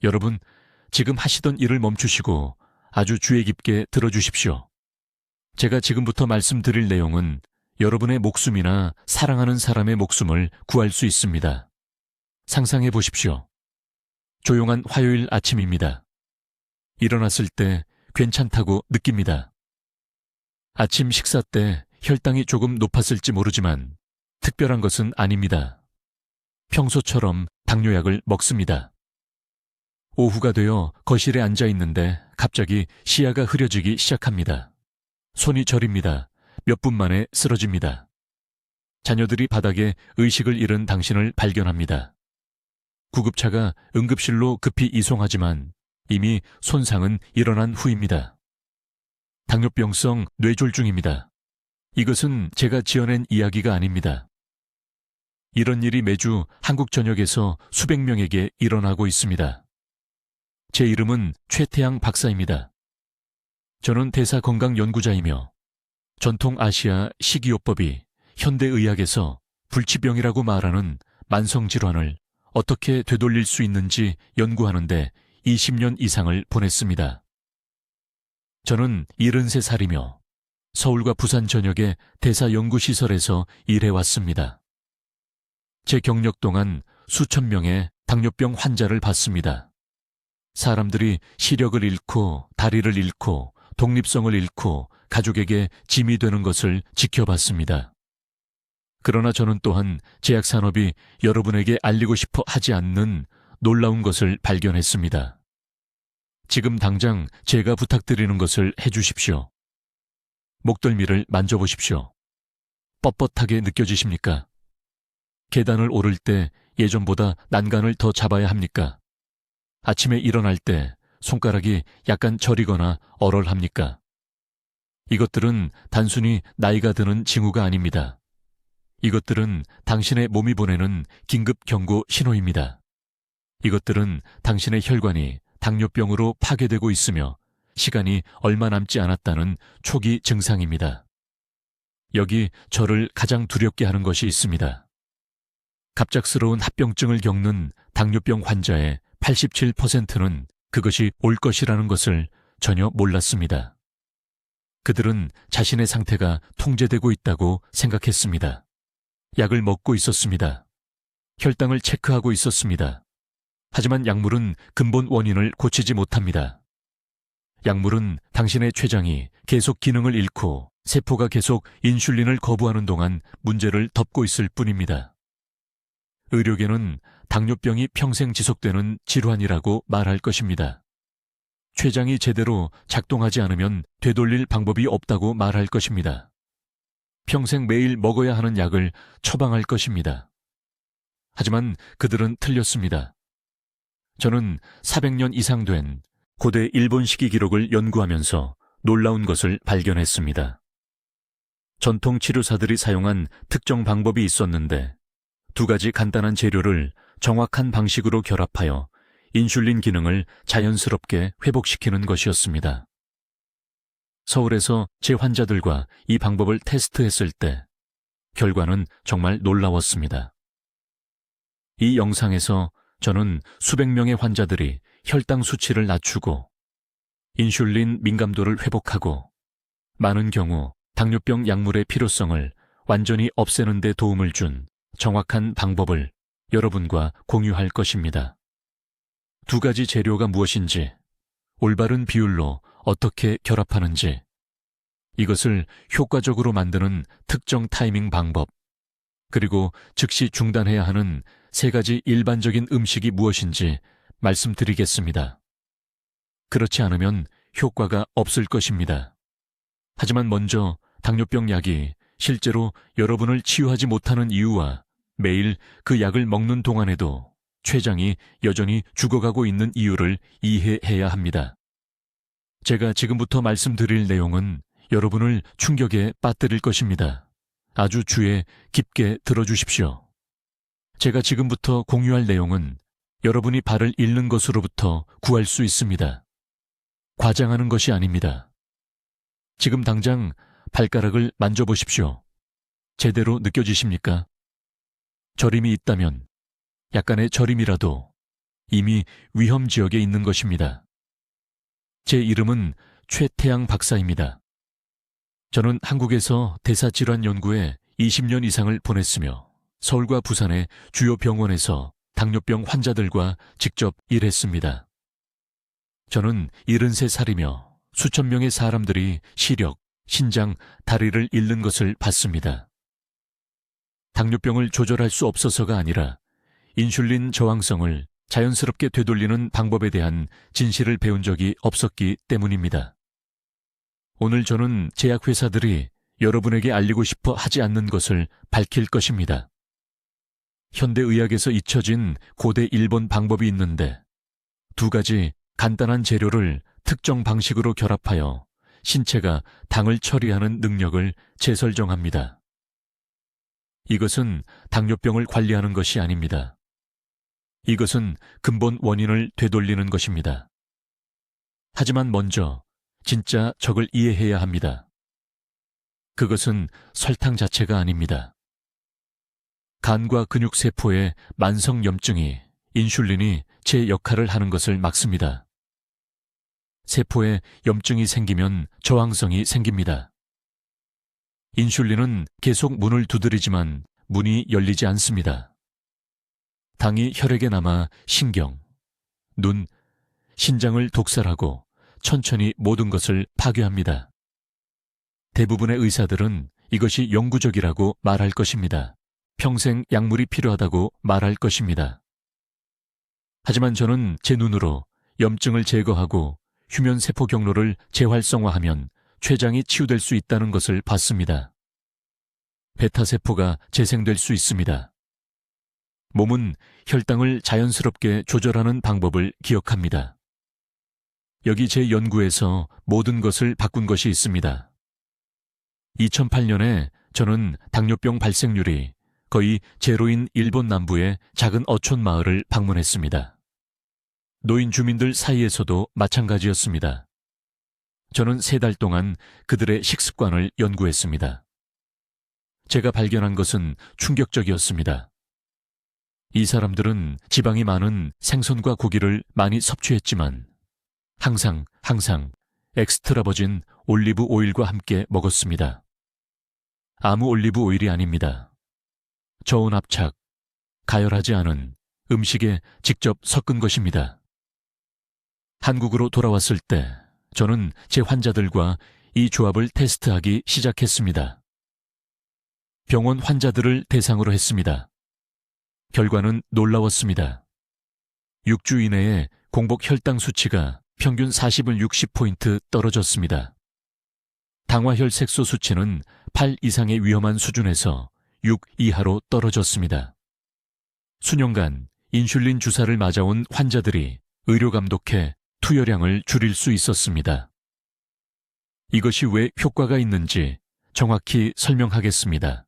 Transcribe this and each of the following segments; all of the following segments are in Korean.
여러분, 지금 하시던 일을 멈추시고 아주 주의 깊게 들어주십시오. 제가 지금부터 말씀드릴 내용은 여러분의 목숨이나 사랑하는 사람의 목숨을 구할 수 있습니다. 상상해 보십시오. 조용한 화요일 아침입니다. 일어났을 때 괜찮다고 느낍니다. 아침 식사 때 혈당이 조금 높았을지 모르지만 특별한 것은 아닙니다. 평소처럼 당뇨약을 먹습니다. 오후가 되어 거실에 앉아 있는데 갑자기 시야가 흐려지기 시작합니다. 손이 저립니다. 몇 분 만에 쓰러집니다. 자녀들이 바닥에 의식을 잃은 당신을 발견합니다. 구급차가 응급실로 급히 이송하지만 이미 손상은 일어난 후입니다. 당뇨병성 뇌졸중입니다. 이것은 제가 지어낸 이야기가 아닙니다. 이런 일이 매주 한국 전역에서 수백 명에게 일어나고 있습니다. 제 이름은 최태양 박사입니다. 저는 대사건강연구자이며 전통 아시아 식이요법이 현대의학에서 불치병이라고 말하는 만성질환을 어떻게 되돌릴 수 있는지 연구하는 데 20년 이상을 보냈습니다. 저는 73살이며 서울과 부산 전역의 대사연구시설에서 일해왔습니다. 제 경력 동안 수천 명의 당뇨병 환자를 봤습니다. 사람들이 시력을 잃고 다리를 잃고 독립성을 잃고 가족에게 짐이 되는 것을 지켜봤습니다. 그러나 저는 또한 제약산업이 여러분에게 알리고 싶어 하지 않는 놀라운 것을 발견했습니다. 지금 당장 제가 부탁드리는 것을 해주십시오. 목덜미를 만져보십시오. 뻣뻣하게 느껴지십니까? 계단을 오를 때 예전보다 난간을 더 잡아야 합니까? 아침에 일어날 때 손가락이 약간 저리거나 얼얼합니까? 이것들은 단순히 나이가 드는 징후가 아닙니다. 이것들은 당신의 몸이 보내는 긴급 경고 신호입니다. 이것들은 당신의 혈관이 당뇨병으로 파괴되고 있으며 시간이 얼마 남지 않았다는 초기 증상입니다. 여기 저를 가장 두렵게 하는 것이 있습니다. 갑작스러운 합병증을 겪는 당뇨병 환자의 87%는 그것이 올 것이라는 것을 전혀 몰랐습니다. 그들은 자신의 상태가 통제되고 있다고 생각했습니다. 약을 먹고 있었습니다. 혈당을 체크하고 있었습니다. 하지만 약물은 근본 원인을 고치지 못합니다. 약물은 당신의 췌장이 계속 기능을 잃고 세포가 계속 인슐린을 거부하는 동안 문제를 덮고 있을 뿐입니다. 의료계는 당뇨병이 평생 지속되는 질환이라고 말할 것입니다. 췌장이 제대로 작동하지 않으면 되돌릴 방법이 없다고 말할 것입니다. 평생 매일 먹어야 하는 약을 처방할 것입니다. 하지만 그들은 틀렸습니다. 저는 400년 이상 된 고대 일본식이 기록을 연구하면서 놀라운 것을 발견했습니다. 전통 치료사들이 사용한 특정 방법이 있었는데 두 가지 간단한 재료를 정확한 방식으로 결합하여 인슐린 기능을 자연스럽게 회복시키는 것이었습니다. 서울에서 제 환자들과 이 방법을 테스트했을 때 결과는 정말 놀라웠습니다. 이 영상에서 저는 수백 명의 환자들이 혈당 수치를 낮추고 인슐린 민감도를 회복하고 많은 경우 당뇨병 약물의 필요성을 완전히 없애는 데 도움을 준 정확한 방법을 여러분과 공유할 것입니다. 두 가지 재료가 무엇인지, 올바른 비율로 어떻게 결합하는지, 이것을 효과적으로 만드는 특정 타이밍 방법, 그리고 즉시 중단해야 하는 세 가지 일반적인 음식이 무엇인지 말씀드리겠습니다. 그렇지 않으면 효과가 없을 것입니다. 하지만 먼저 당뇨병 약이 실제로 여러분을 치유하지 못하는 이유와 매일 그 약을 먹는 동안에도 췌장이 여전히 죽어가고 있는 이유를 이해해야 합니다. 제가 지금부터 말씀드릴 내용은 여러분을 충격에 빠뜨릴 것입니다. 아주 주의 깊게 들어주십시오. 제가 지금부터 공유할 내용은 여러분이 발을 잃는 것으로부터 구할 수 있습니다. 과장하는 것이 아닙니다. 지금 당장 발가락을 만져보십시오. 제대로 느껴지십니까? 저림이 있다면 약간의 저림이라도 이미 위험 지역에 있는 것입니다. 제 이름은 최태양 박사입니다. 저는 한국에서 대사질환 연구에 20년 이상을 보냈으며 서울과 부산의 주요 병원에서 당뇨병 환자들과 직접 일했습니다. 저는 73살이며 수천 명의 사람들이 시력, 신장, 다리를 잃는 것을 봤습니다. 당뇨병을 조절할 수 없어서가 아니라 인슐린 저항성을 자연스럽게 되돌리는 방법에 대한 진실을 배운 적이 없었기 때문입니다. 오늘 저는 제약회사들이 여러분에게 알리고 싶어 하지 않는 것을 밝힐 것입니다. 현대의학에서 잊혀진 고대 일본 방법이 있는데 2가지 간단한 재료를 특정 방식으로 결합하여 신체가 당을 처리하는 능력을 재설정합니다. 이것은 당뇨병을 관리하는 것이 아닙니다. 이것은 근본 원인을 되돌리는 것입니다. 하지만 먼저 진짜 적을 이해해야 합니다. 그것은 설탕 자체가 아닙니다. 간과 근육세포의 만성염증이 인슐린이 제 역할을 하는 것을 막습니다. 세포에 염증이 생기면 저항성이 생깁니다. 인슐린은 계속 문을 두드리지만 문이 열리지 않습니다. 당이 혈액에 남아 신경, 눈, 신장을 독살하고 천천히 모든 것을 파괴합니다. 대부분의 의사들은 이것이 영구적이라고 말할 것입니다. 평생 약물이 필요하다고 말할 것입니다. 하지만 저는 제 눈으로 염증을 제거하고 휴면세포 경로를 재활성화하면 췌장이 치유될 수 있다는 것을 봤습니다. 베타세포가 재생될 수 있습니다. 몸은 혈당을 자연스럽게 조절하는 방법을 기억합니다. 여기 제 연구에서 모든 것을 바꾼 것이 있습니다. 2008년에 저는 당뇨병 발생률이 거의 제로인 일본 남부의 작은 어촌 마을을 방문했습니다. 노인 주민들 사이에서도 마찬가지였습니다. 저는 3달 동안 그들의 식습관을 연구했습니다. 제가 발견한 것은 충격적이었습니다. 이 사람들은 지방이 많은 생선과 고기를 많이 섭취했지만 항상 엑스트라 버진 올리브 오일과 함께 먹었습니다. 아무 올리브 오일이 아닙니다. 저온 압착, 가열하지 않은 음식에 직접 섞은 것입니다. 한국으로 돌아왔을 때 저는 제 환자들과 이 조합을 테스트하기 시작했습니다. 병원 환자들을 대상으로 했습니다. 결과는 놀라웠습니다. 6주 이내에 공복 혈당 수치가 평균 40을 60포인트 떨어졌습니다. 당화혈색소 수치는 8 이상의 위험한 수준에서 6 이하로 떨어졌습니다. 수년간 인슐린 주사를 맞아온 환자들이 의료 감독해 투여량을 줄일 수 있었습니다. 이것이 왜 효과가 있는지 정확히 설명하겠습니다.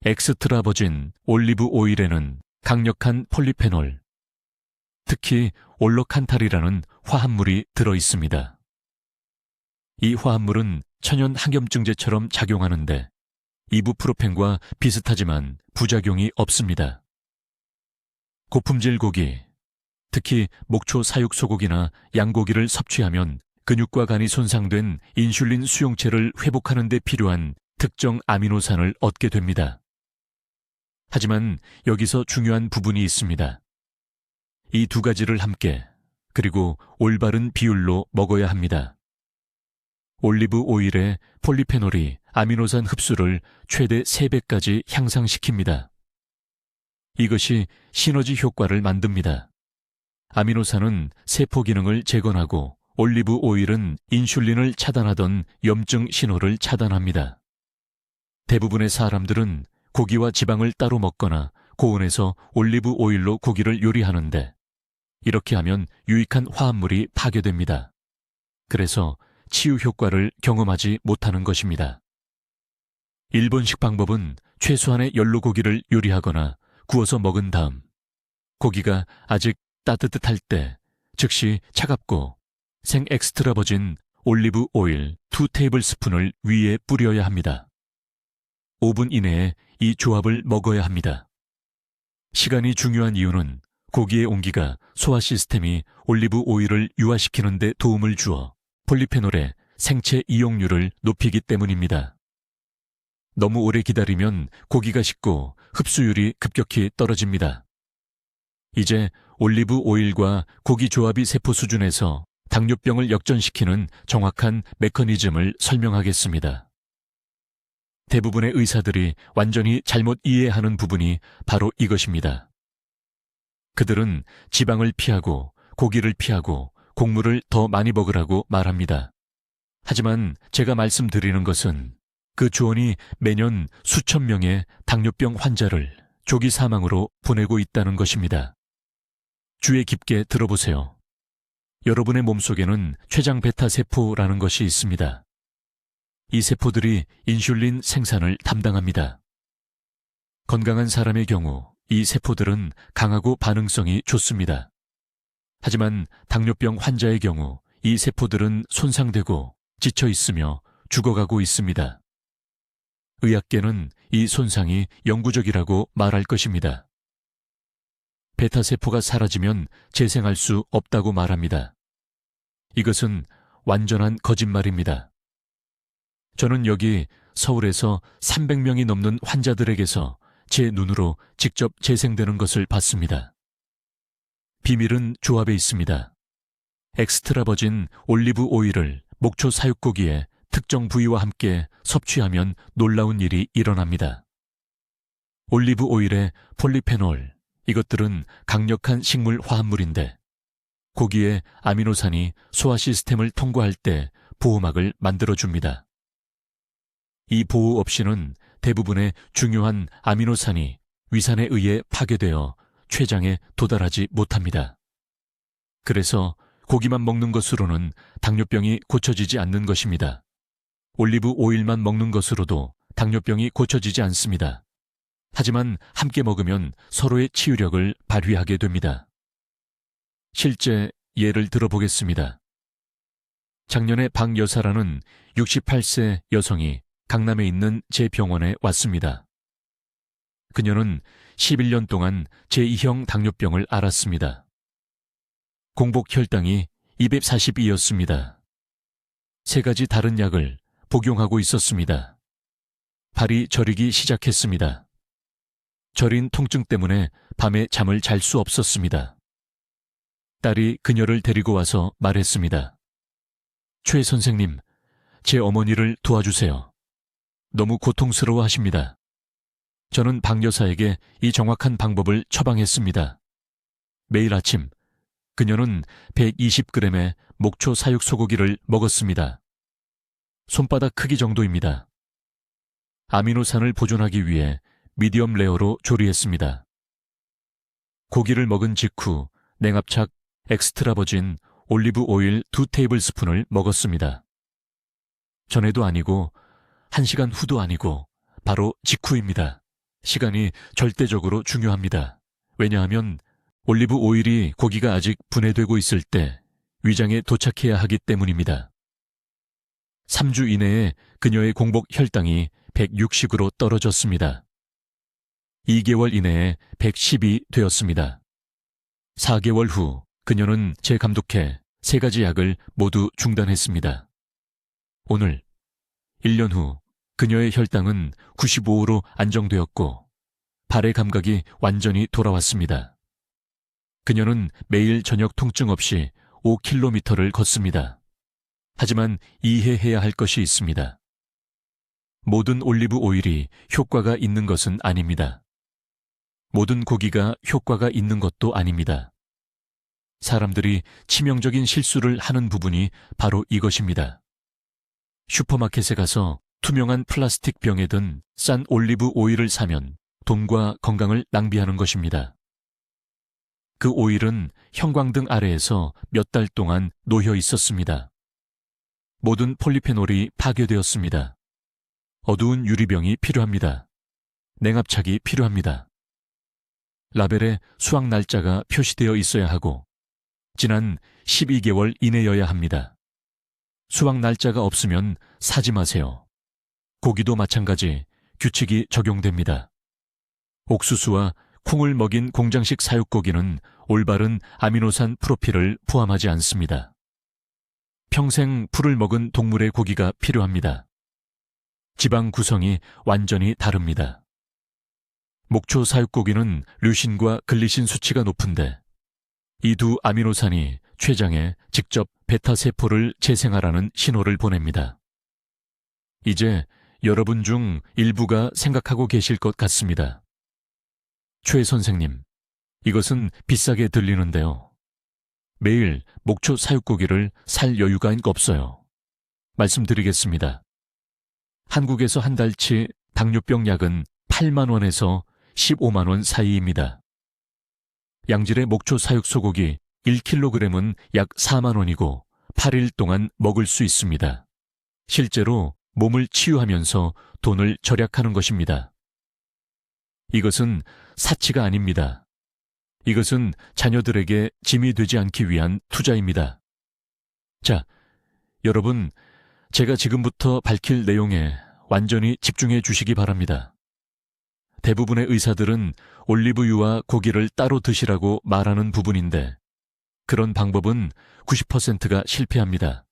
엑스트라 버진 올리브 오일에는 강력한 폴리페놀, 특히 올로칸탈이라는 화합물이 들어 있습니다. 이 화합물은 천연 항염증제처럼 작용하는데 이부프로펜과 비슷하지만 부작용이 없습니다. 고품질 고기, 특히 목초 사육 소고기나 양고기를 섭취하면 근육과 간이 손상된 인슐린 수용체를 회복하는 데 필요한 특정 아미노산을 얻게 됩니다. 하지만 여기서 중요한 부분이 있습니다. 이 2가지를 함께 그리고 올바른 비율로 먹어야 합니다. 올리브 오일의 폴리페놀이 아미노산 흡수를 최대 3배까지 향상시킵니다. 이것이 시너지 효과를 만듭니다. 아미노산은 세포 기능을 재건하고 올리브 오일은 인슐린을 차단하던 염증 신호를 차단합니다. 대부분의 사람들은 고기와 지방을 따로 먹거나 고온에서 올리브 오일로 고기를 요리하는데 이렇게 하면 유익한 화합물이 파괴됩니다. 그래서 치유 효과를 경험하지 못하는 것입니다. 일본식 방법은 최소한의 열로 고기를 요리하거나 구워서 먹은 다음 고기가 아직 따뜻할 때 즉시 차갑고 생 엑스트라 버진 올리브 오일 2테이블스푼을 위에 뿌려야 합니다. 5분 이내에 이 조합을 먹어야 합니다. 시간이 중요한 이유는 고기의 온기가 소화 시스템이 올리브 오일을 유화시키는 데 도움을 주어 폴리페놀의 생체 이용률을 높이기 때문입니다. 너무 오래 기다리면 고기가 식고 흡수율이 급격히 떨어집니다. 이제 올리브 오일과 고기 조합이 세포 수준에서 당뇨병을 역전시키는 정확한 메커니즘을 설명하겠습니다. 대부분의 의사들이 완전히 잘못 이해하는 부분이 바로 이것입니다. 그들은 지방을 피하고 고기를 피하고 곡물을 더 많이 먹으라고 말합니다. 하지만 제가 말씀드리는 것은 그 주원이 매년 수천 명의 당뇨병 환자를 조기 사망으로 보내고 있다는 것입니다. 주의 깊게 들어보세요. 여러분의 몸속에는 췌장 베타 세포라는 것이 있습니다. 이 세포들이 인슐린 생산을 담당합니다. 건강한 사람의 경우 이 세포들은 강하고 반응성이 좋습니다. 하지만 당뇨병 환자의 경우 이 세포들은 손상되고 지쳐 있으며 죽어가고 있습니다. 의학계는 이 손상이 영구적이라고 말할 것입니다. 베타세포가 사라지면 재생할 수 없다고 말합니다. 이것은 완전한 거짓말입니다. 저는 여기 서울에서 300명이 넘는 환자들에게서 제 눈으로 직접 재생되는 것을 봤습니다. 비밀은 조합에 있습니다. 엑스트라버진 올리브 오일을 목초 사육고기의 특정 부위와 함께 섭취하면 놀라운 일이 일어납니다. 올리브 오일의 폴리페놀, 이것들은 강력한 식물 화합물인데 고기의 아미노산이 소화 시스템을 통과할 때 보호막을 만들어줍니다. 이 보호 없이는 대부분의 중요한 아미노산이 위산에 의해 파괴되어 췌장에 도달하지 못합니다. 그래서 고기만 먹는 것으로는 당뇨병이 고쳐지지 않는 것입니다. 올리브 오일만 먹는 것으로도 당뇨병이 고쳐지지 않습니다. 하지만 함께 먹으면 서로의 치유력을 발휘하게 됩니다. 실제 예를 들어보겠습니다. 작년에 박 여사라는 68세 여성이 강남에 있는 제 병원에 왔습니다. 그녀는 11년 동안 제2형 당뇨병을 앓았습니다. 공복 혈당이 242였습니다. 3가지 다른 약을 복용하고 있었습니다. 발이 저리기 시작했습니다. 저린 통증 때문에 밤에 잠을 잘 수 없었습니다. 딸이 그녀를 데리고 와서 말했습니다. 최 선생님, 제 어머니를 도와주세요. 너무 고통스러워 하십니다. 저는 박 여사에게 이 정확한 방법을 처방했습니다. 매일 아침 그녀는 120g의 목초 사육 소고기를 먹었습니다. 손바닥 크기 정도입니다. 아미노산을 보존하기 위해 미디엄 레어로 조리했습니다. 고기를 먹은 직후 냉압착 엑스트라버진 올리브 오일 2테이블스푼을 먹었습니다. 전에도 아니고 1시간 후도 아니고 바로 직후입니다. 시간이 절대적으로 중요합니다. 왜냐하면 올리브 오일이 고기가 아직 분해되고 있을 때 위장에 도착해야 하기 때문입니다. 3주 이내에 그녀의 공복 혈당이 160으로 떨어졌습니다. 2개월 이내에 110이 되었습니다. 4개월 후 그녀는 재감독해 3가지 약을 모두 중단했습니다. 오늘 1년 후 그녀의 혈당은 95로 안정되었고 발의 감각이 완전히 돌아왔습니다. 그녀는 매일 저녁 통증 없이 5km를 걷습니다. 하지만 이해해야 할 것이 있습니다. 모든 올리브 오일이 효과가 있는 것은 아닙니다. 모든 고기가 효과가 있는 것도 아닙니다. 사람들이 치명적인 실수를 하는 부분이 바로 이것입니다. 슈퍼마켓에 가서 투명한 플라스틱 병에 든 싼 올리브 오일을 사면 돈과 건강을 낭비하는 것입니다. 그 오일은 형광등 아래에서 몇 달 동안 놓여 있었습니다. 모든 폴리페놀이 파괴되었습니다. 어두운 유리병이 필요합니다. 냉압착이 필요합니다. 라벨에 수확 날짜가 표시되어 있어야 하고 지난 12개월 이내여야 합니다. 수확 날짜가 없으면 사지 마세요. 고기도 마찬가지 규칙이 적용됩니다. 옥수수와 콩을 먹인 공장식 사육고기는 올바른 아미노산 프로필을 포함하지 않습니다. 평생 풀을 먹은 동물의 고기가 필요합니다. 지방 구성이 완전히 다릅니다. 목초 사육고기는 류신과 글리신 수치가 높은데 이 두 아미노산이 췌장에 직접 베타세포를 재생하라는 신호를 보냅니다. 이제 여러분 중 일부가 생각하고 계실 것 같습니다. 최 선생님, 이것은 비싸게 들리는데요. 매일 목초 사육고기를 살 여유가 없어요. 말씀드리겠습니다. 한국에서 한 달치 당뇨병 약은 8만 원에서 15만 원 사이입니다. 양질의 목초 사육 소고기 1kg은 약 4만 원이고 8일 동안 먹을 수 있습니다. 실제로 몸을 치유하면서 돈을 절약하는 것입니다. 이것은 사치가 아닙니다. 이것은 자녀들에게 짐이 되지 않기 위한 투자입니다. 자, 여러분, 제가 지금부터 밝힐 내용에 완전히 집중해 주시기 바랍니다. 대부분의 의사들은 올리브유와 고기를 따로 드시라고 말하는 부분인데 그런 방법은 90%가 실패합니다.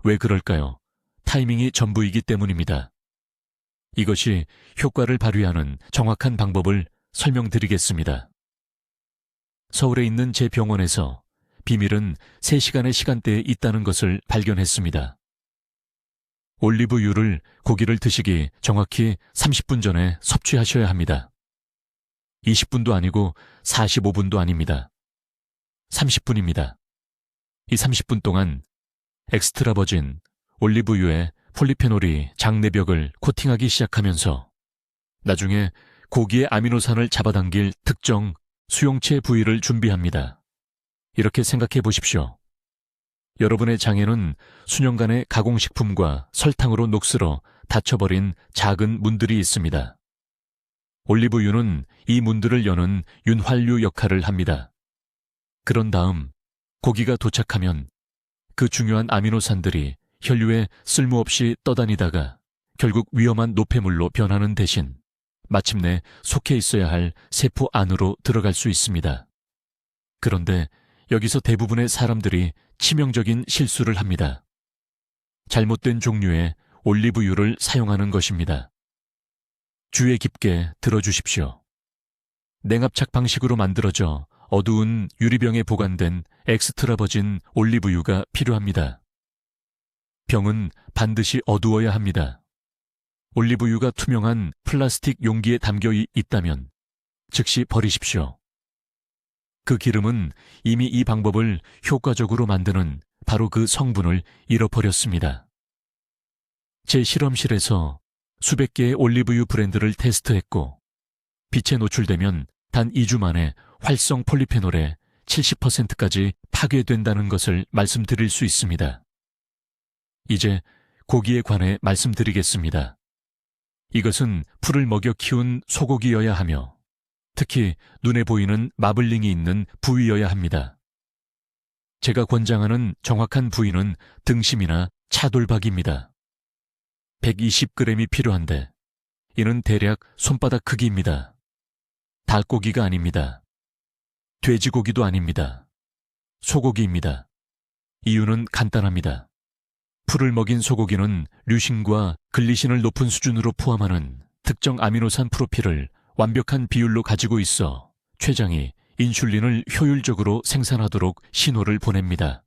왜 그럴까요? 타이밍이 전부이기 때문입니다. 이것이 효과를 발휘하는 정확한 방법을 설명드리겠습니다. 서울에 있는 제 병원에서 비밀은 3시간의 시간대에 있다는 것을 발견했습니다. 올리브유를 고기를 드시기 정확히 30분 전에 섭취하셔야 합니다. 20분도 아니고 45분도 아닙니다. 30분입니다. 이 30분 동안 엑스트라 버진 올리브유에 폴리페놀이 장내벽을 코팅하기 시작하면서 나중에 고기의 아미노산을 잡아당길 특정 수용체 부위를 준비합니다. 이렇게 생각해 보십시오. 여러분의 장에는 수년간의 가공식품과 설탕으로 녹슬어 닫혀버린 작은 문들이 있습니다. 올리브유는 이 문들을 여는 윤활유 역할을 합니다. 그런 다음 고기가 도착하면 그 중요한 아미노산들이 혈류에 쓸모없이 떠다니다가 결국 위험한 노폐물로 변하는 대신 마침내 속해 있어야 할 세포 안으로 들어갈 수 있습니다. 그런데 여기서 대부분의 사람들이 치명적인 실수를 합니다. 잘못된 종류의 올리브유를 사용하는 것입니다. 주의 깊게 들어주십시오. 냉압착 방식으로 만들어져 어두운 유리병에 보관된 엑스트라 버진 올리브유가 필요합니다. 병은 반드시 어두워야 합니다. 올리브유가 투명한 플라스틱 용기에 담겨 있다면 즉시 버리십시오. 그 기름은 이미 이 방법을 효과적으로 만드는 바로 그 성분을 잃어버렸습니다. 제 실험실에서 수백 개의 올리브유 브랜드를 테스트했고 빛에 노출되면 단 2주 만에 활성 폴리페놀의 70%까지 파괴된다는 것을 말씀드릴 수 있습니다. 이제 고기에 관해 말씀드리겠습니다. 이것은 풀을 먹여 키운 소고기여야 하며 특히 눈에 보이는 마블링이 있는 부위여야 합니다. 제가 권장하는 정확한 부위는 등심이나 차돌박입니다. 120g이 필요한데 이는 대략 손바닥 크기입니다. 닭고기가 아닙니다. 돼지고기도 아닙니다. 소고기입니다. 이유는 간단합니다. 풀을 먹인 소고기는 류신과 글리신을 높은 수준으로 포함하는 특정 아미노산 프로필을 완벽한 비율로 가지고 있어 췌장이 인슐린을 효율적으로 생산하도록 신호를 보냅니다.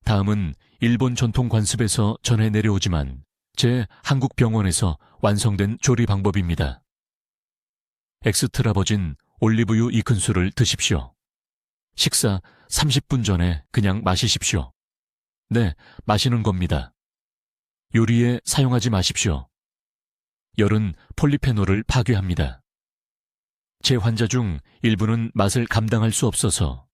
다음은 일본 전통 관습에서 전해 내려오지만 제 한국 병원에서 완성된 조리 방법입니다. 엑스트라 버진 올리브유 2큰술을 드십시오. 식사 30분 전에 그냥 마시십시오. 네, 마시는 겁니다. 요리에 사용하지 마십시오. 열은 폴리페놀을 파괴합니다. 제 환자 중 일부는 맛을 감당할 수 없어서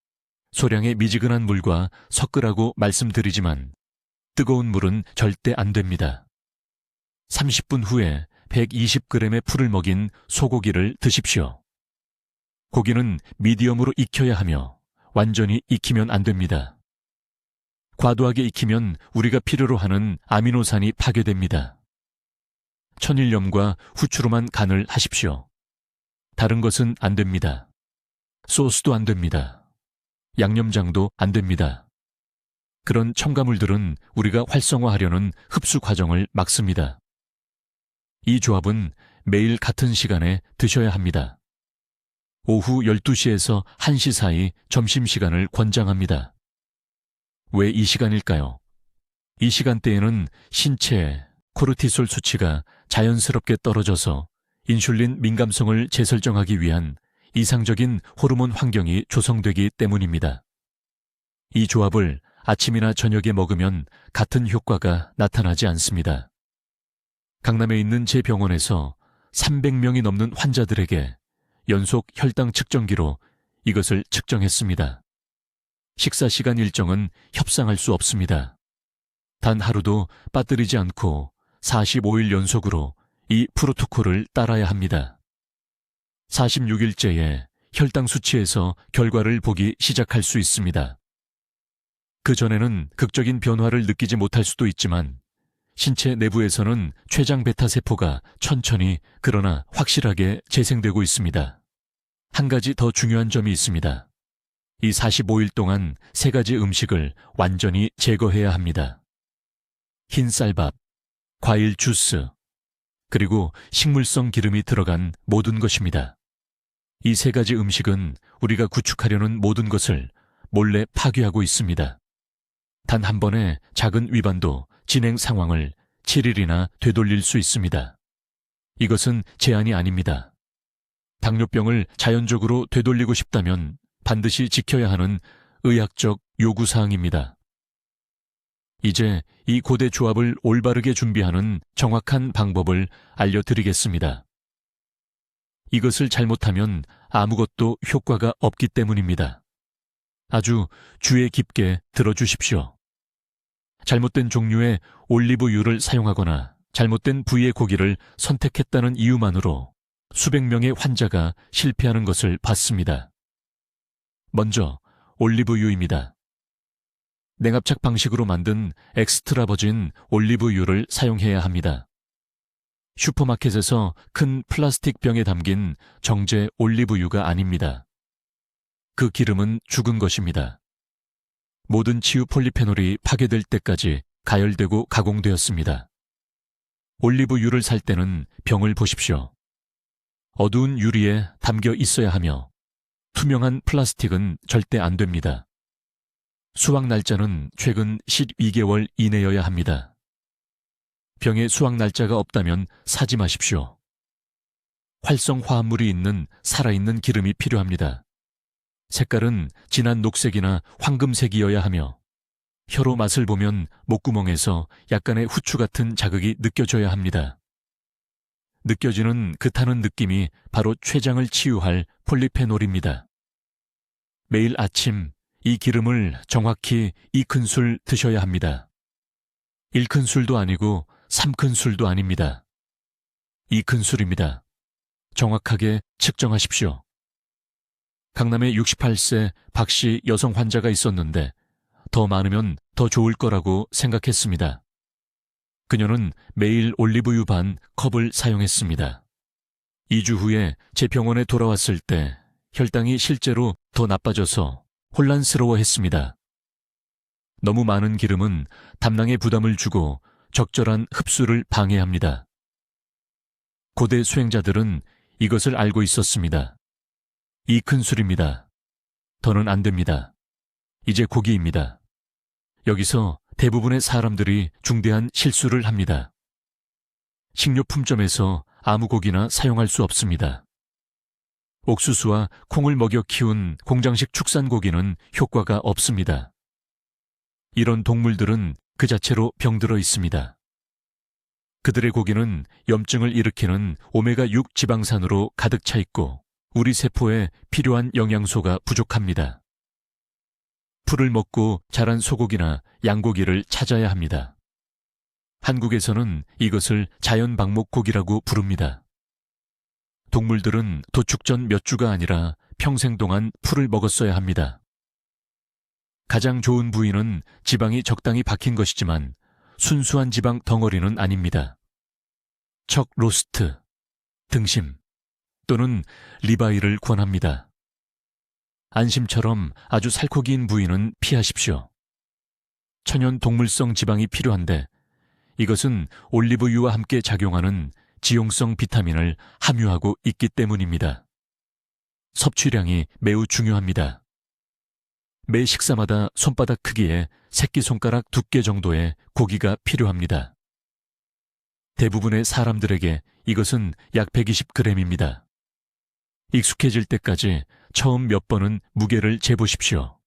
소량의 미지근한 물과 섞으라고 말씀드리지만 뜨거운 물은 절대 안 됩니다. 30분 후에 120g의 풀을 먹인 소고기를 드십시오. 고기는 미디엄으로 익혀야 하며 완전히 익히면 안 됩니다. 과도하게 익히면 우리가 필요로 하는 아미노산이 파괴됩니다. 천일염과 후추로만 간을 하십시오. 다른 것은 안 됩니다. 소스도 안 됩니다. 양념장도 안 됩니다. 그런 첨가물들은 우리가 활성화하려는 흡수 과정을 막습니다. 이 조합은 매일 같은 시간에 드셔야 합니다. 오후 12시에서 1시 사이 점심시간을 권장합니다. 왜 이 시간일까요? 이 시간대에는 신체의 코르티솔 수치가 자연스럽게 떨어져서 인슐린 민감성을 재설정하기 위한 이상적인 호르몬 환경이 조성되기 때문입니다. 이 조합을 아침이나 저녁에 먹으면 같은 효과가 나타나지 않습니다. 강남에 있는 제 병원에서 300명이 넘는 환자들에게 연속 혈당 측정기로 이것을 측정했습니다. 식사 시간 일정은 협상할 수 없습니다. 단 하루도 빠뜨리지 않고 45일 연속으로 이 프로토콜을 따라야 합니다. 46일째에 혈당 수치에서 결과를 보기 시작할 수 있습니다. 그 전에는 극적인 변화를 느끼지 못할 수도 있지만 신체 내부에서는 췌장 베타 세포가 천천히 그러나 확실하게 재생되고 있습니다. 한 가지 더 중요한 점이 있습니다. 이 45일 동안 3가지 음식을 완전히 제거해야 합니다. 흰 쌀밥, 과일 주스, 그리고 식물성 기름이 들어간 모든 것입니다. 이 3가지 음식은 우리가 구축하려는 모든 것을 몰래 파괴하고 있습니다. 단 한 번의 작은 위반도 진행 상황을 7일이나 되돌릴 수 있습니다. 이것은 제한이 아닙니다. 당뇨병을 자연적으로 되돌리고 싶다면 반드시 지켜야 하는 의학적 요구사항입니다. 이제 이 고대 조합을 올바르게 준비하는 정확한 방법을 알려드리겠습니다. 이것을 잘못하면 아무것도 효과가 없기 때문입니다. 아주 주의 깊게 들어주십시오. 잘못된 종류의 올리브유를 사용하거나 잘못된 부위의 고기를 선택했다는 이유만으로 수백 명의 환자가 실패하는 것을 봤습니다. 먼저 올리브유입니다. 냉압착 방식으로 만든 엑스트라 버진 올리브유를 사용해야 합니다. 슈퍼마켓에서 큰 플라스틱 병에 담긴 정제 올리브유가 아닙니다. 그 기름은 죽은 것입니다. 모든 치유 폴리페놀이 파괴될 때까지 가열되고 가공되었습니다. 올리브유를 살 때는 병을 보십시오. 어두운 유리에 담겨 있어야 하며 투명한 플라스틱은 절대 안 됩니다. 수확 날짜는 최근 12개월 이내여야 합니다. 병에 수확 날짜가 없다면 사지 마십시오. 활성 화합물이 있는 살아있는 기름이 필요합니다. 색깔은 진한 녹색이나 황금색이어야 하며 혀로 맛을 보면 목구멍에서 약간의 후추 같은 자극이 느껴져야 합니다. 느껴지는 그 타는 느낌이 바로 췌장을 치유할 폴리페놀입니다. 매일 아침 이 기름을 정확히 2큰술 드셔야 합니다. 1큰술도 아니고 3큰술도 아닙니다. 2큰술입니다. 정확하게 측정하십시오. 강남에 68세 박씨 여성 환자가 있었는데 더 많으면 더 좋을 거라고 생각했습니다. 그녀는 매일 올리브유 반 컵을 사용했습니다. 2주 후에 제 병원에 돌아왔을 때 혈당이 실제로 더 나빠져서 혼란스러워했습니다. 너무 많은 기름은 담낭에 부담을 주고 적절한 흡수를 방해합니다. 고대 수행자들은 이것을 알고 있었습니다. 2큰술입니다. 더는 안 됩니다. 이제 고기입니다. 여기서 대부분의 사람들이 중대한 실수를 합니다. 식료품점에서 아무 고기나 사용할 수 없습니다. 옥수수와 콩을 먹여 키운 공장식 축산고기는 효과가 없습니다. 이런 동물들은 그 자체로 병들어 있습니다. 그들의 고기는 염증을 일으키는 오메가6 지방산으로 가득 차 있고 우리 세포에 필요한 영양소가 부족합니다. 풀을 먹고 자란 소고기나 양고기를 찾아야 합니다. 한국에서는 이것을 자연방목고기라고 부릅니다. 동물들은 도축 전 몇 주가 아니라 평생 동안 풀을 먹었어야 합니다. 가장 좋은 부위는 지방이 적당히 박힌 것이지만 순수한 지방 덩어리는 아닙니다. 척 로스트, 등심 또는 리바이를 권합니다. 안심처럼 아주 살코기인 부위는 피하십시오. 천연 동물성 지방이 필요한데 이것은 올리브유와 함께 작용하는 지용성 비타민을 함유하고 있기 때문입니다. 섭취량이 매우 중요합니다. 매 식사마다 손바닥 크기의 새끼손가락 두께 정도의 고기가 필요합니다. 대부분의 사람들에게 이것은 약 120g입니다. 익숙해질 때까지 처음 몇 번은 무게를 재보십시오.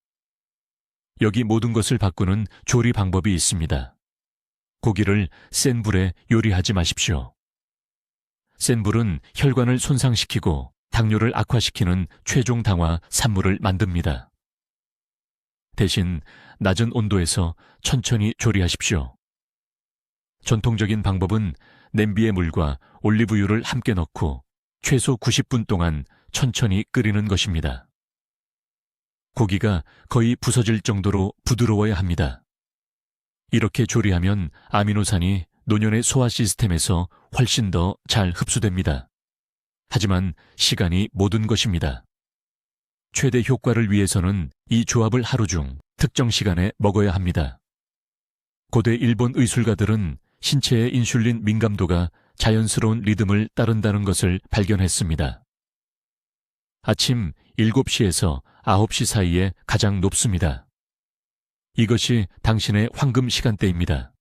여기 모든 것을 바꾸는 조리 방법이 있습니다. 고기를 센 불에 요리하지 마십시오. 센 불은 혈관을 손상시키고 당뇨를 악화시키는 최종 당화 산물을 만듭니다. 대신 낮은 온도에서 천천히 조리하십시오. 전통적인 방법은 냄비에 물과 올리브유를 함께 넣고 최소 90분 동안 천천히 끓이는 것입니다. 고기가 거의 부서질 정도로 부드러워야 합니다. 이렇게 조리하면 아미노산이 노년의 소화 시스템에서 훨씬 더 잘 흡수됩니다. 하지만 시간이 모든 것입니다. 최대 효과를 위해서는 이 조합을 하루 중 특정 시간에 먹어야 합니다. 고대 일본 의술가들은 신체의 인슐린 민감도가 자연스러운 리듬을 따른다는 것을 발견했습니다. 아침 7시에서 9시 사이에 가장 높습니다. 이것이 당신의 황금 시간대입니다.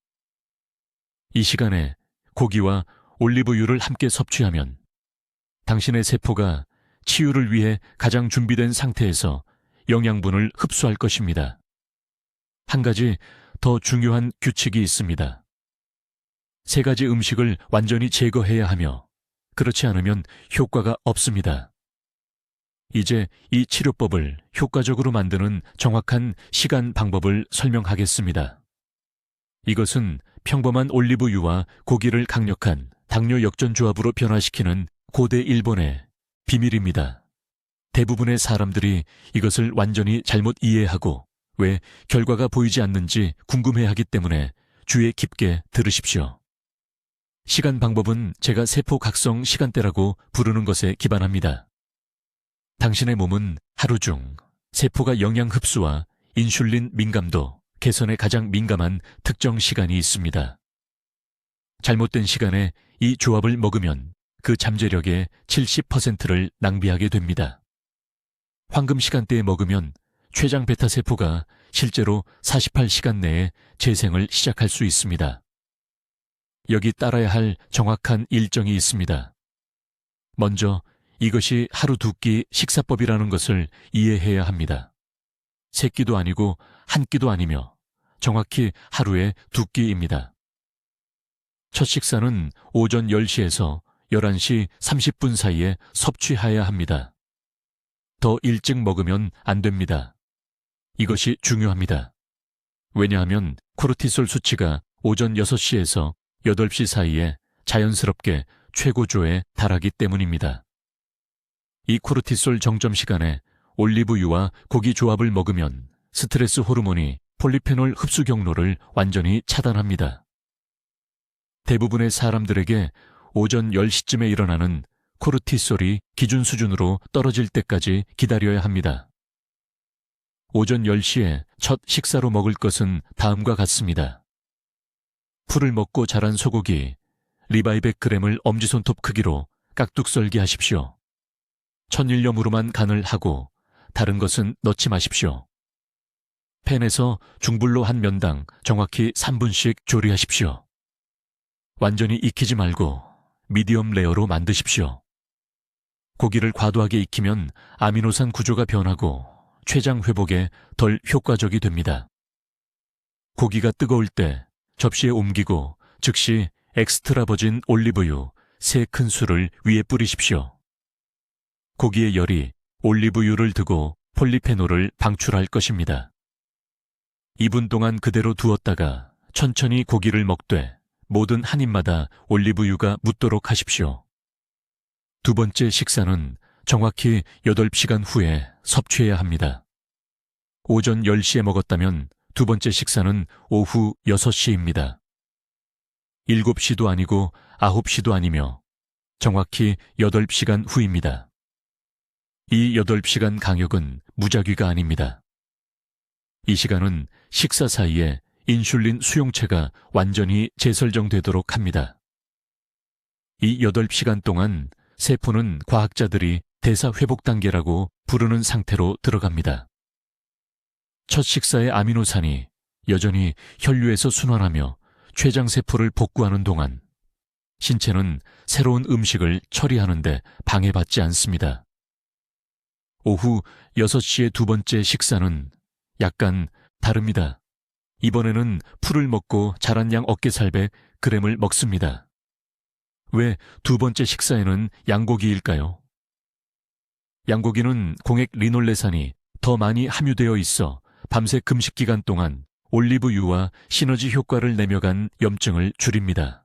이 시간에 고기와 올리브유를 함께 섭취하면 당신의 세포가 치유를 위해 가장 준비된 상태에서 영양분을 흡수할 것입니다. 한 가지 더 중요한 규칙이 있습니다. 3가지 음식을 완전히 제거해야 하며 그렇지 않으면 효과가 없습니다. 이제 이 치료법을 효과적으로 만드는 정확한 시간 방법을 설명하겠습니다. 이것은 평범한 올리브유와 고기를 강력한 당뇨 역전 조합으로 변화시키는 고대 일본의 비밀입니다. 대부분의 사람들이 이것을 완전히 잘못 이해하고 왜 결과가 보이지 않는지 궁금해하기 때문에 주의 깊게 들으십시오. 시간 방법은 제가 세포 각성 시간대라고 부르는 것에 기반합니다. 당신의 몸은 하루 중 세포가 영양 흡수와 인슐린 민감도 개선에 가장 민감한 특정 시간이 있습니다. 잘못된 시간에 이 조합을 먹으면 그 잠재력의 70%를 낭비하게 됩니다. 황금 시간대에 먹으면 췌장 베타 세포가 실제로 48시간 내에 재생을 시작할 수 있습니다. 여기 따라야 할 정확한 일정이 있습니다. 먼저 이것이 하루 2끼 식사법이라는 것을 이해해야 합니다. 3끼도 아니고 1끼도 아니며 정확히 하루에 2끼입니다. 첫 식사는 오전 10시에서 11시 30분 사이에 섭취해야 합니다. 더 일찍 먹으면 안 됩니다. 이것이 중요합니다. 왜냐하면 코르티솔 수치가 오전 6시에서 8시 사이에 자연스럽게 최고조에 달하기 때문입니다. 이 코르티솔 정점 시간에 올리브유와 고기 조합을 먹으면 스트레스 호르몬이 폴리페놀 흡수 경로를 완전히 차단합니다. 대부분의 사람들에게 오전 10시쯤에 일어나는 코르티솔이 기준 수준으로 떨어질 때까지 기다려야 합니다. 오전 10시에 첫 식사로 먹을 것은 다음과 같습니다. 풀을 먹고 자란 소고기, 리바이 100g을 엄지손톱 크기로 깍둑 썰기 하십시오. 천일염으로만 간을 하고 다른 것은 넣지 마십시오. 팬에서 중불로 한 면당 정확히 3분씩 조리하십시오. 완전히 익히지 말고 미디엄 레어로 만드십시오. 고기를 과도하게 익히면 아미노산 구조가 변하고 췌장 회복에 덜 효과적이 됩니다. 고기가 뜨거울 때 접시에 옮기고 즉시 엑스트라 버진 올리브유 3큰술을 위에 뿌리십시오. 고기의 열이 올리브유를 드고 폴리페놀을 방출할 것입니다. 2분 동안 그대로 두었다가 천천히 고기를 먹되 모든 한 입마다 올리브유가 묻도록 하십시오. 2번째 식사는 정확히 8시간 후에 섭취해야 합니다. 오전 10시에 먹었다면 2번째 식사는 오후 6시입니다. 7시도 아니고 9시도 아니며 정확히 8시간 후입니다. 이 8시간 강역은 무작위가 아닙니다. 이 시간은 식사 사이에 인슐린 수용체가 완전히 재설정되도록 합니다. 이 8시간 동안 세포는 과학자들이 대사 회복 단계라고 부르는 상태로 들어갑니다. 첫 식사의 아미노산이 여전히 혈류에서 순환하며 췌장세포를 복구하는 동안 신체는 새로운 음식을 처리하는데 방해받지 않습니다. 오후 6시의 두 번째 식사는 약간 다릅니다. 이번에는 풀을 먹고 자란 양 어깨살배 그램을 먹습니다. 왜 두 번째 식사에는 양고기일까요? 양고기는 공액 리놀레산이 더 많이 함유되어 있어 밤새 금식 기간 동안 올리브유와 시너지 효과를 내며 간 염증을 줄입니다.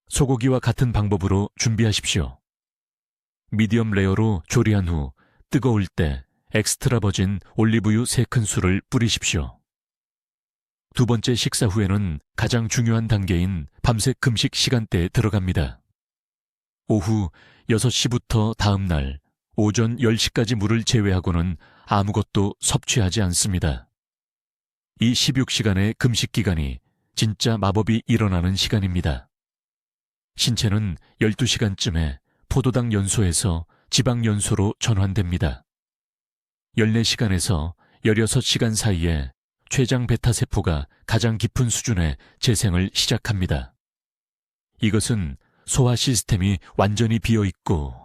소고기와 같은 방법으로 준비하십시오. 미디엄 레어로 조리한 후 뜨거울 때 엑스트라 버진 올리브유 3큰술을 뿌리십시오. 두 번째 식사 후에는 가장 중요한 단계인 밤새 금식 시간대에 들어갑니다. 오후 6시부터 다음 날 오전 10시까지 물을 제외하고는 아무것도 섭취하지 않습니다. 이 16시간의 금식 기간이 진짜 마법이 일어나는 시간입니다. 신체는 12시간쯤에 포도당 연소에서 지방 연소로 전환됩니다. 14시간에서 16시간 사이에 췌장 베타 세포가 가장 깊은 수준의 재생을 시작합니다. 이것은 소화 시스템이 완전히 비어있고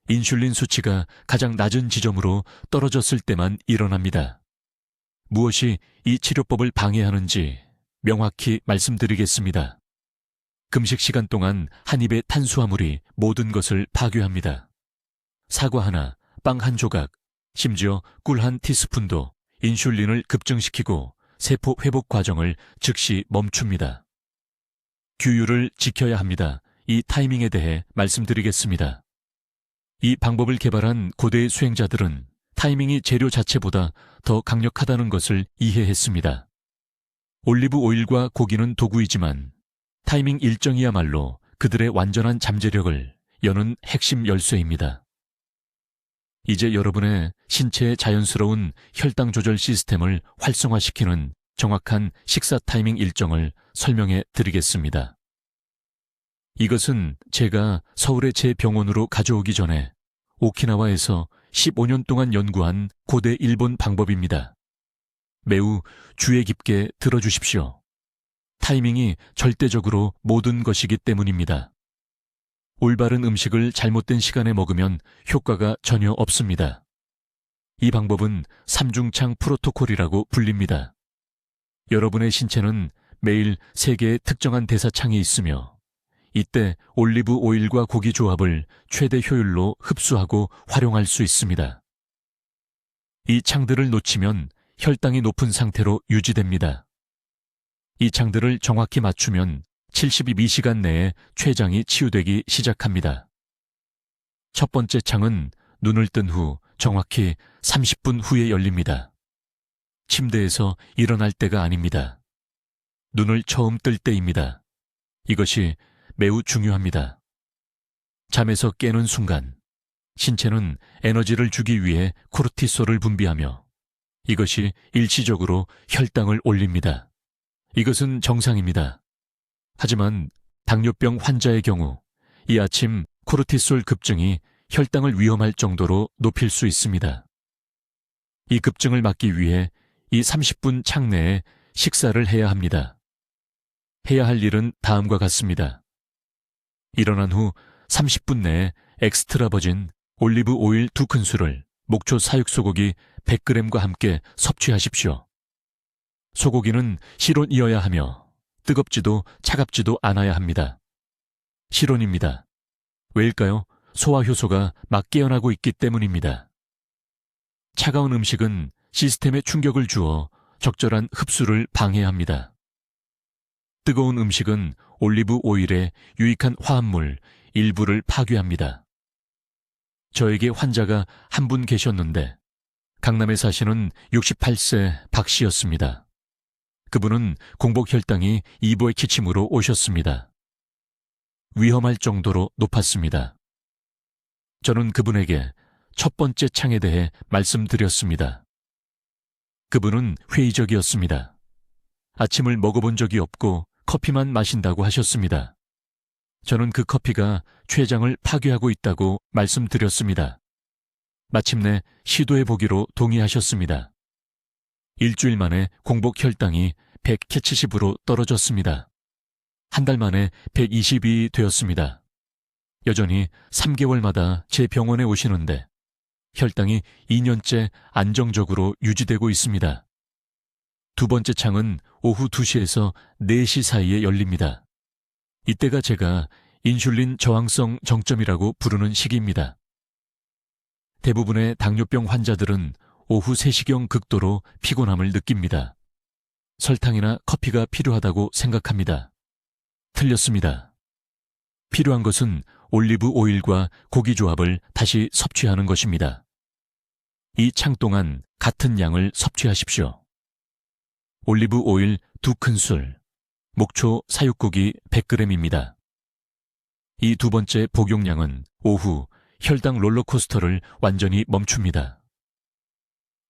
인슐린 수치가 가장 낮은 지점으로 떨어졌을 때만 일어납니다. 무엇이 이 치료법을 방해하는지 명확히 말씀드리겠습니다. 금식 시간 동안 한 입의 탄수화물이 모든 것을 파괴합니다. 사과 하나, 빵 한 조각, 심지어 꿀 한 티스푼도 인슐린을 급증시키고 세포 회복 과정을 즉시 멈춥니다. 규율을 지켜야 합니다. 이 타이밍에 대해 말씀드리겠습니다. 이 방법을 개발한 고대의 수행자들은 타이밍이 재료 자체보다 더 강력하다는 것을 이해했습니다. 올리브 오일과 고기는 도구이지만 타이밍 일정이야말로 그들의 완전한 잠재력을 여는 핵심 열쇠입니다. 이제 여러분의 신체의 자연스러운 혈당 조절 시스템을 활성화시키는 정확한 식사 타이밍 일정을 설명해 드리겠습니다. 이것은 제가 서울의 제 병원으로 가져오기 전에 오키나와에서 15년 동안 연구한 고대 일본 방법입니다. 매우 주의 깊게 들어주십시오. 타이밍이 절대적으로 모든 것이기 때문입니다. 올바른 음식을 잘못된 시간에 먹으면 효과가 전혀 없습니다. 이 방법은 삼중창 프로토콜이라고 불립니다. 여러분의 신체는 매일 3개의 특정한 대사창이 있으며 이때 올리브 오일과 고기 조합을 최대 효율로 흡수하고 활용할 수 있습니다. 이 창들을 놓치면 혈당이 높은 상태로 유지됩니다. 이 창들을 정확히 맞추면 72시간 내에 췌장이 치유되기 시작합니다. 첫 번째 창은 눈을 뜬 후 정확히 30분 후에 열립니다. 침대에서 일어날 때가 아닙니다. 눈을 처음 뜰 때입니다. 이것이 매우 중요합니다. 잠에서 깨는 순간 신체는 에너지를 주기 위해 코르티솔을 분비하며 이것이 일시적으로 혈당을 올립니다. 이것은 정상입니다. 하지만 당뇨병 환자의 경우 이 아침 코르티솔 급증이 혈당을 위험할 정도로 높일 수 있습니다. 이 급증을 막기 위해 이 30분 창 내에 식사를 해야 합니다. 해야 할 일은 다음과 같습니다. 일어난 후 30분 내에 엑스트라 버진 올리브 오일 2큰술을 목초 사육 소고기 100g과 함께 섭취하십시오. 소고기는 실온이어야 하며 뜨겁지도 차갑지도 않아야 합니다. 실온입니다. 왜일까요? 소화 효소가 막 깨어나고 있기 때문입니다. 차가운 음식은 시스템에 충격을 주어 적절한 흡수를 방해합니다. 뜨거운 음식은 올리브 오일의 유익한 화합물 일부를 파괴합니다. 저에게 환자가 한 분 계셨는데 강남에 사시는 68세 박 씨였습니다. 그분은 공복 혈당이 2보의 기침으로 오셨습니다. 위험할 정도로 높았습니다. 저는 그분에게 첫 번째 창에 대해 말씀드렸습니다. 그분은 회의적이었습니다. 아침을 먹어본 적이 없고 커피만 마신다고 하셨습니다. 저는 그 커피가 췌장을 파괴하고 있다고 말씀드렸습니다. 마침내 시도해보기로 동의하셨습니다. 일주일 만에 공복 혈당이 100캐치십으로 떨어졌습니다. 한 달 만에 120이 되었습니다. 여전히 3개월마다 제 병원에 오시는데 혈당이 2년째 안정적으로 유지되고 있습니다. 두 번째 창은 오후 2시에서 4시 사이에 열립니다. 이때가 제가 인슐린 저항성 정점이라고 부르는 시기입니다. 대부분의 당뇨병 환자들은 오후 3시경 극도로 피곤함을 느낍니다. 설탕이나 커피가 필요하다고 생각합니다. 틀렸습니다. 필요한 것은 올리브 오일과 고기 조합을 다시 섭취하는 것입니다. 이 창 동안 같은 양을 섭취하십시오. 올리브 오일 2큰술, 목초 사육고기 100g입니다. 이 두 번째 복용량은 오후 혈당 롤러코스터를 완전히 멈춥니다.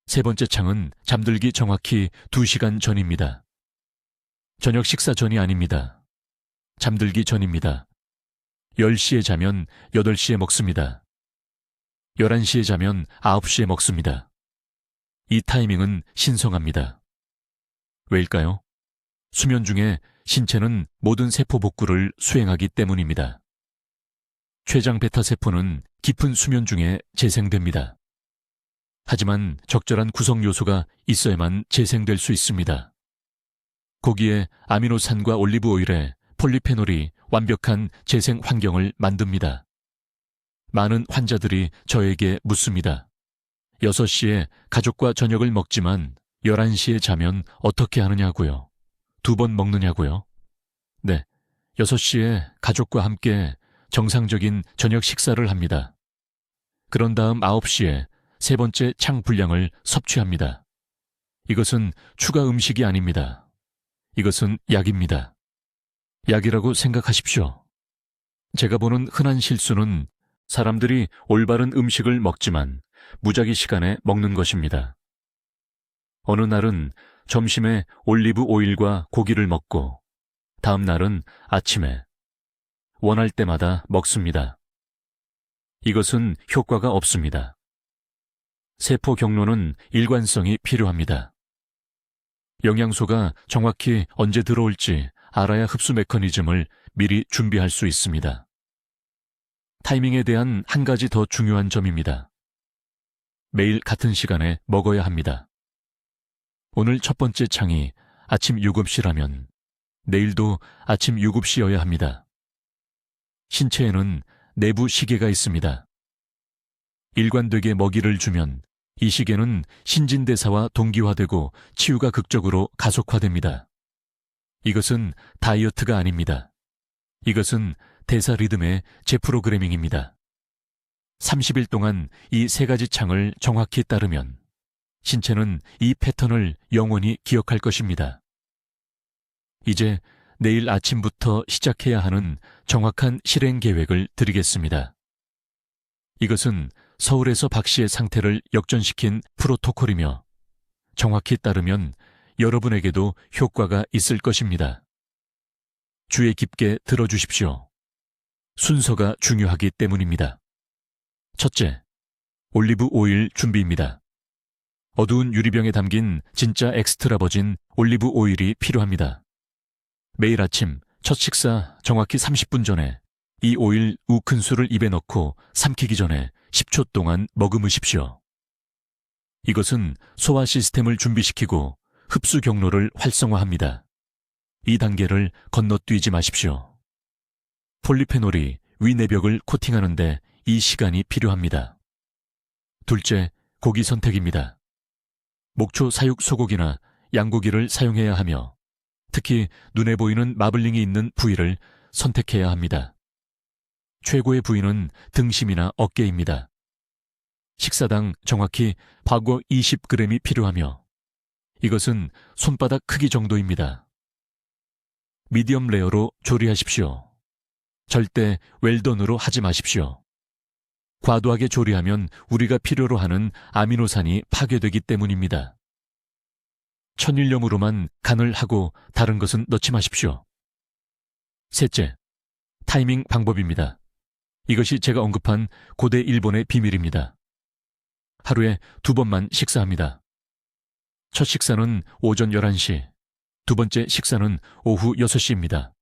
세 번째 창은 잠들기 정확히 2시간 전입니다. 저녁 식사 전이 아닙니다. 잠들기 전입니다. 10시에 자면 8시에 먹습니다. 11시에 자면 9시에 먹습니다. 이 타이밍은 신성합니다. 왜일까요? 수면 중에 신체는 모든 세포 복구를 수행하기 때문입니다. 췌장 베타 세포는 깊은 수면 중에 재생됩니다. 하지만 적절한 구성 요소가 있어야만 재생될 수 있습니다. 고기에 아미노산과 올리브 오일에 폴리페놀이 완벽한 재생 환경을 만듭니다. 많은 환자들이 저에게 묻습니다. 6시에 가족과 저녁을 먹지만 11시에 자면 어떻게 하느냐고요? 2번 먹느냐고요? 네, 6시에 가족과 함께 정상적인 저녁 식사를 합니다. 그런 다음 9시에 세 번째 창 분량을 섭취합니다. 이것은 추가 음식이 아닙니다. 이것은 약입니다. 약이라고 생각하십시오. 제가 보는 흔한 실수는 사람들이 올바른 음식을 먹지만 무작위 시간에 먹는 것입니다. 어느 날은 점심에 올리브 오일과 고기를 먹고 다음 날은 아침에 원할 때마다 먹습니다. 이것은 효과가 없습니다. 세포 경로는 일관성이 필요합니다. 영양소가 정확히 언제 들어올지 알아야 흡수 메커니즘을 미리 준비할 수 있습니다. 타이밍에 대한 한 가지 더 중요한 점입니다. 매일 같은 시간에 먹어야 합니다. 오늘 첫 번째 창이 아침 7시라면 내일도 아침 7시여야 합니다. 신체에는 내부 시계가 있습니다. 일관되게 먹이를 주면 이 시계는 신진대사와 동기화되고 치유가 극적으로 가속화됩니다. 이것은 다이어트가 아닙니다. 이것은 대사 리듬의 재프로그래밍입니다. 30일 동안 이 세 가지 창을 정확히 따르면 신체는 이 패턴을 영원히 기억할 것입니다. 이제 내일 아침부터 시작해야 하는 정확한 실행 계획을 드리겠습니다. 이것은 서울에서 박 씨의 상태를 역전시킨 프로토콜이며 정확히 따르면 여러분에게도 효과가 있을 것입니다. 주의 깊게 들어주십시오. 순서가 중요하기 때문입니다. 첫째, 올리브 오일 준비입니다. 어두운 유리병에 담긴 진짜 엑스트라 버진 올리브 오일이 필요합니다. 매일 아침 첫 식사 정확히 30분 전에 이 오일 우큰술을 입에 넣고 삼키기 전에 10초 동안 머금으십시오. 이것은 소화 시스템을 준비시키고 흡수 경로를 활성화합니다. 이 단계를 건너뛰지 마십시오. 폴리페놀이 위내벽을 코팅하는데 이 시간이 필요합니다. 둘째, 고기 선택입니다. 목초 사육 소고기나 양고기를 사용해야 하며 특히 눈에 보이는 마블링이 있는 부위를 선택해야 합니다. 최고의 부위는 등심이나 어깨입니다. 식사당 정확히 박어 20g이 필요하며 이것은 손바닥 크기 정도입니다. 미디엄 레어로 조리하십시오. 절대 웰던으로 하지 마십시오. 과도하게 조리하면 우리가 필요로 하는 아미노산이 파괴되기 때문입니다. 천일염으로만 간을 하고 다른 것은 넣지 마십시오. 셋째, 타이밍 방법입니다. 이것이 제가 언급한 고대 일본의 비밀입니다. 하루에 2번만 식사합니다. 첫 식사는 오전 11시, 두 번째 식사는 오후 6시입니다.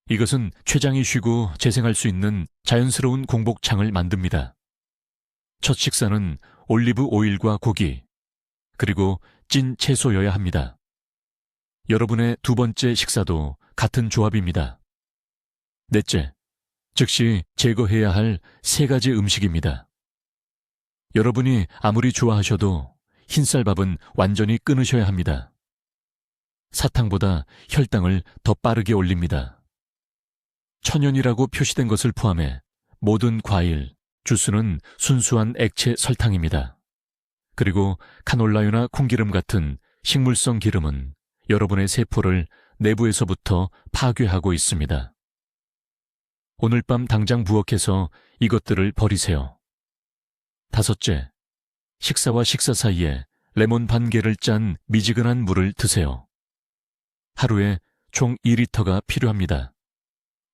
이것은 췌장이 쉬고 재생할 수 있는 자연스러운 공복창을 만듭니다. 첫 식사는 올리브 오일과 고기, 그리고 찐 채소여야 합니다. 여러분의 두 번째 식사도 같은 조합입니다. 넷째, 즉시 제거해야 할 3가지 음식입니다. 여러분이 아무리 좋아하셔도 흰쌀밥은 완전히 끊으셔야 합니다. 사탕보다 혈당을 더 빠르게 올립니다. 천연이라고 표시된 것을 포함해 모든 과일, 주스는 순수한 액체 설탕입니다. 그리고 카놀라유나 콩기름 같은 식물성 기름은 여러분의 세포를 내부에서부터 파괴하고 있습니다. 오늘 밤 당장 부엌에서 이것들을 버리세요. 다섯째, 식사와 식사 사이에 레몬 반 개를 짠 미지근한 물을 드세요. 하루에 총 2리터가 필요합니다.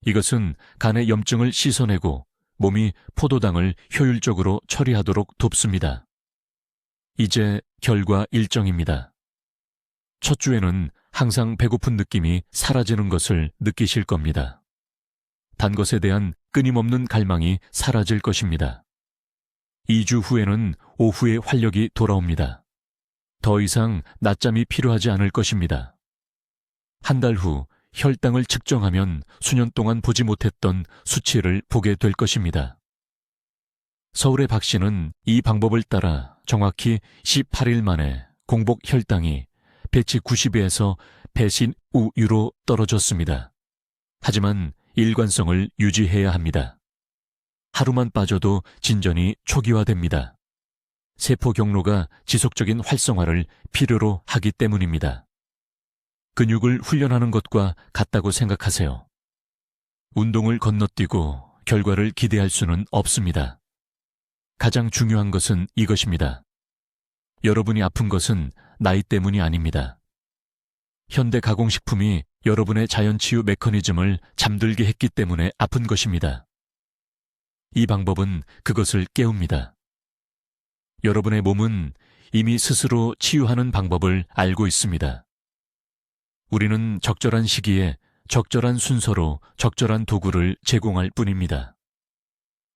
이것은 간의 염증을 씻어내고 몸이 포도당을 효율적으로 처리하도록 돕습니다. 이제 결과 일정입니다. 첫 주에는 항상 배고픈 느낌이 사라지는 것을 느끼실 겁니다. 단 것에 대한 끊임없는 갈망이 사라질 것입니다. 2주 후에는 오후에 활력이 돌아옵니다. 더 이상 낮잠이 필요하지 않을 것입니다. 한 달 후 혈당을 측정하면 수년 동안 보지 못했던 수치를 보게 될 것입니다. 서울의 박 씨는 이 방법을 따라 정확히 18일 만에 공복 혈당이 배치 90에서 배신 우유로 떨어졌습니다. 하지만 일관성을 유지해야 합니다. 하루만 빠져도 진전이 초기화됩니다. 세포 경로가 지속적인 활성화를 필요로 하기 때문입니다. 근육을 훈련하는 것과 같다고 생각하세요. 운동을 건너뛰고 결과를 기대할 수는 없습니다. 가장 중요한 것은 이것입니다. 여러분이 아픈 것은 나이 때문이 아닙니다. 현대 가공식품이 여러분의 자연치유 메커니즘을 잠들게 했기 때문에 아픈 것입니다. 이 방법은 그것을 깨웁니다. 여러분의 몸은 이미 스스로 치유하는 방법을 알고 있습니다. 우리는 적절한 시기에 적절한 순서로 적절한 도구를 제공할 뿐입니다.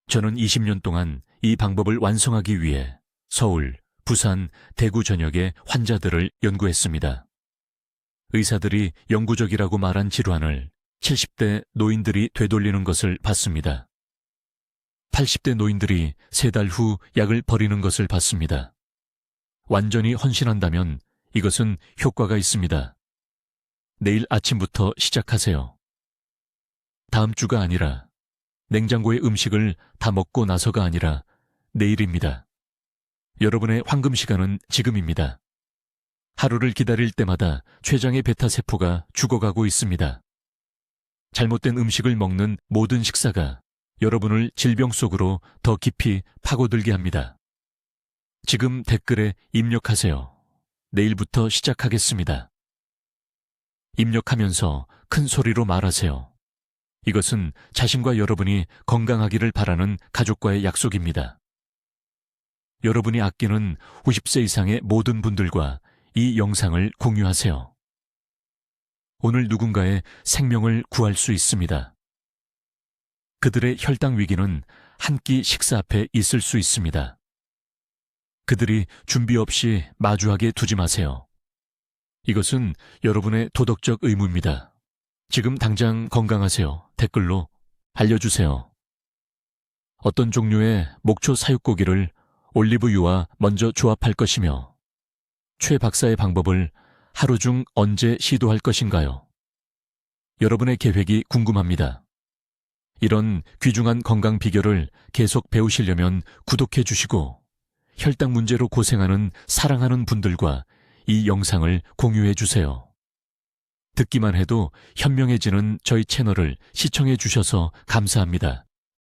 저는 20년 동안 이 방법을 완성하기 위해 서울, 부산, 대구 전역의 환자들을 연구했습니다. 의사들이 영구적이라고 말한 질환을 70대 노인들이 되돌리는 것을 봤습니다. 80대 노인들이 3달 후 약을 버리는 것을 봤습니다. 완전히 헌신한다면 이것은 효과가 있습니다. 내일 아침부터 시작하세요. 다음 주가 아니라, 냉장고의 음식을 다 먹고 나서가 아니라 내일입니다. 여러분의 황금 시간은 지금입니다. 하루를 기다릴 때마다 췌장의 베타세포가 죽어가고 있습니다. 잘못된 음식을 먹는 모든 식사가 여러분을 질병 속으로 더 깊이 파고들게 합니다. 지금 댓글에 입력하세요. 내일부터 시작하겠습니다. 입력하면서 큰 소리로 말하세요. 이것은 자신과 여러분이 건강하기를 바라는 가족과의 약속입니다. 여러분이 아끼는 50세 이상의 모든 분들과 이 영상을 공유하세요. 오늘 누군가의 생명을 구할 수 있습니다. 그들의 혈당 위기는 한 끼 식사 앞에 있을 수 있습니다. 그들이 준비 없이 마주하게 두지 마세요. 이것은 여러분의 도덕적 의무입니다. 지금 당장 건강하세요. 댓글로 알려주세요. 어떤 종류의 목초 사육고기를 올리브유와 먼저 조합할 것이며 최 박사의 방법을 하루 중 언제 시도할 것인가요? 여러분의 계획이 궁금합니다. 이런 귀중한 건강 비결을 계속 배우시려면 구독해 주시고 혈당 문제로 고생하는 사랑하는 분들과 이 영상을 공유해 주세요. 듣기만 해도 현명해지는 저희 채널을 시청해 주셔서 감사합니다.